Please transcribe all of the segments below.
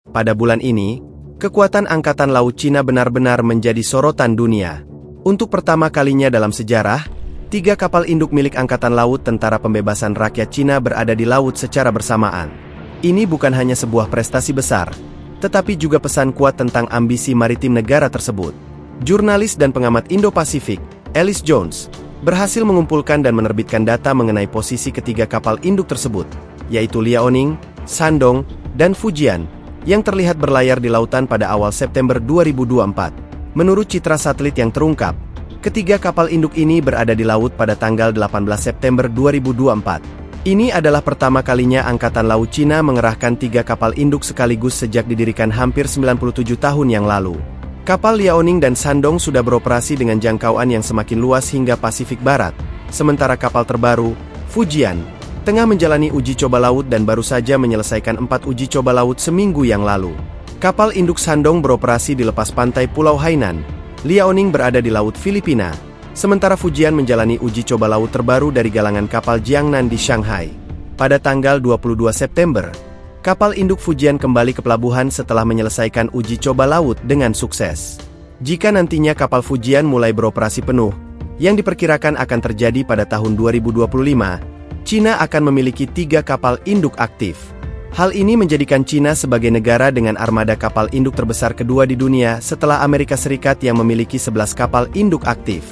Pada bulan ini, kekuatan Angkatan Laut Cina benar-benar menjadi sorotan dunia. Untuk pertama kalinya dalam sejarah, 3 kapal induk milik Angkatan Laut Tentara Pembebasan Rakyat Cina berada di laut secara bersamaan. Ini bukan hanya sebuah prestasi besar, tetapi juga pesan kuat tentang ambisi maritim negara tersebut. Jurnalis dan pengamat Indo-Pasifik, Alice Jones, berhasil mengumpulkan dan menerbitkan data mengenai posisi ketiga kapal induk tersebut, yaitu Liaoning, Shandong, dan Fujian, yang terlihat berlayar di lautan pada awal September 2024. Menurut citra satelit yang terungkap, ketiga kapal induk ini berada di laut pada tanggal 18 September 2024. Ini adalah pertama kalinya Angkatan Laut Cina mengerahkan 3 kapal induk sekaligus sejak didirikan hampir 97 tahun yang lalu. Kapal Liaoning dan Shandong sudah beroperasi dengan jangkauan yang semakin luas hingga Pasifik Barat, sementara kapal terbaru, Fujian, tengah menjalani uji coba laut dan baru saja menyelesaikan 4 uji coba laut seminggu yang lalu. Kapal induk Shandong beroperasi di lepas pantai Pulau Hainan, Liaoning berada di Laut Filipina, sementara Fujian menjalani uji coba laut terbaru dari galangan kapal Jiangnan di Shanghai. Pada tanggal 22 September, kapal induk Fujian kembali ke pelabuhan setelah menyelesaikan uji coba laut dengan sukses. Jika nantinya kapal Fujian mulai beroperasi penuh, yang diperkirakan akan terjadi pada tahun 2025, Cina akan memiliki 3 kapal induk aktif. Hal ini menjadikan Cina sebagai negara dengan armada kapal induk terbesar kedua di dunia setelah Amerika Serikat yang memiliki 11 kapal induk aktif.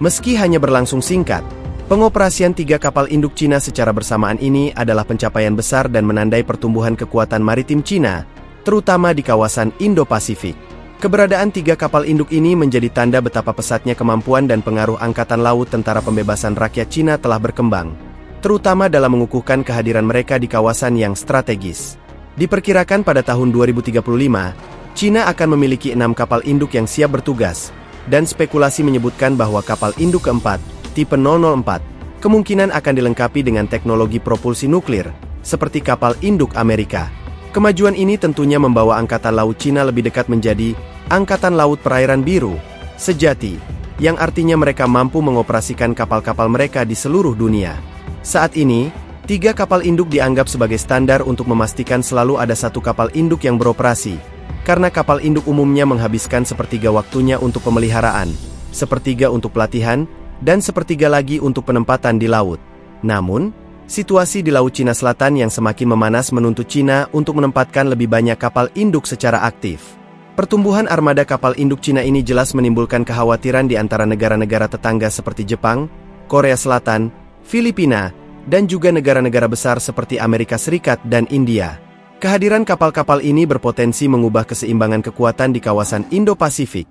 Meski hanya berlangsung singkat, pengoperasian 3 kapal induk Cina secara bersamaan ini adalah pencapaian besar dan menandai pertumbuhan kekuatan maritim Cina, terutama di kawasan Indo-Pasifik. Keberadaan 3 kapal induk ini menjadi tanda betapa pesatnya kemampuan dan pengaruh Angkatan Laut Tentara Pembebasan Rakyat Cina telah berkembang, terutama dalam mengukuhkan kehadiran mereka di kawasan yang strategis. Diperkirakan pada tahun 2035, Cina akan memiliki 6 kapal induk yang siap bertugas, dan spekulasi menyebutkan bahwa kapal induk keempat, tipe 004, kemungkinan akan dilengkapi dengan teknologi propulsi nuklir, seperti kapal induk Amerika. Kemajuan ini tentunya membawa Angkatan Laut Cina lebih dekat menjadi Angkatan Laut Perairan Biru sejati, yang artinya mereka mampu mengoperasikan kapal-kapal mereka di seluruh dunia. Saat ini, 3 kapal induk dianggap sebagai standar untuk memastikan selalu ada 1 kapal induk yang beroperasi, karena kapal induk umumnya menghabiskan sepertiga waktunya untuk pemeliharaan, sepertiga untuk pelatihan, dan sepertiga lagi untuk penempatan di laut. Namun, situasi di Laut Cina Selatan yang semakin memanas menuntut Cina untuk menempatkan lebih banyak kapal induk secara aktif. Pertumbuhan armada kapal induk Cina ini jelas menimbulkan kekhawatiran di antara negara-negara tetangga seperti Jepang, Korea Selatan, Filipina, dan juga negara-negara besar seperti Amerika Serikat dan India. Kehadiran kapal-kapal ini berpotensi mengubah keseimbangan kekuatan di kawasan Indo-Pasifik,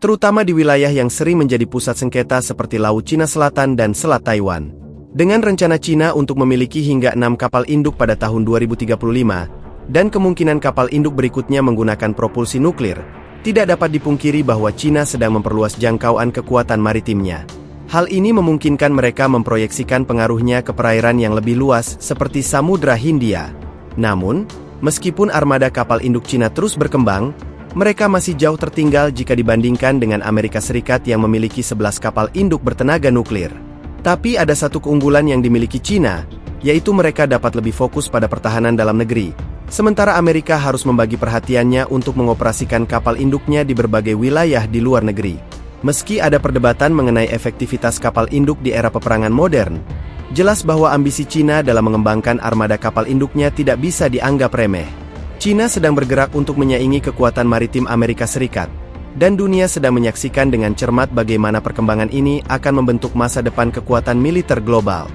terutama di wilayah yang sering menjadi pusat sengketa seperti Laut Cina Selatan dan Selat Taiwan. Dengan rencana Cina untuk memiliki hingga 6 kapal induk pada tahun 2035, dan kemungkinan kapal induk berikutnya menggunakan propulsi nuklir, tidak dapat dipungkiri bahwa Cina sedang memperluas jangkauan kekuatan maritimnya. Hal ini memungkinkan mereka memproyeksikan pengaruhnya ke perairan yang lebih luas seperti Samudra Hindia. Namun, meskipun armada kapal induk Cina terus berkembang, mereka masih jauh tertinggal jika dibandingkan dengan Amerika Serikat yang memiliki 11 kapal induk bertenaga nuklir. Tapi ada satu keunggulan yang dimiliki Cina, yaitu mereka dapat lebih fokus pada pertahanan dalam negeri, sementara Amerika harus membagi perhatiannya untuk mengoperasikan kapal induknya di berbagai wilayah di luar negeri. Meski ada perdebatan mengenai efektivitas kapal induk di era peperangan modern, jelas bahwa ambisi Cina dalam mengembangkan armada kapal induknya tidak bisa dianggap remeh. Cina sedang bergerak untuk menyaingi kekuatan maritim Amerika Serikat, dan dunia sedang menyaksikan dengan cermat bagaimana perkembangan ini akan membentuk masa depan kekuatan militer global.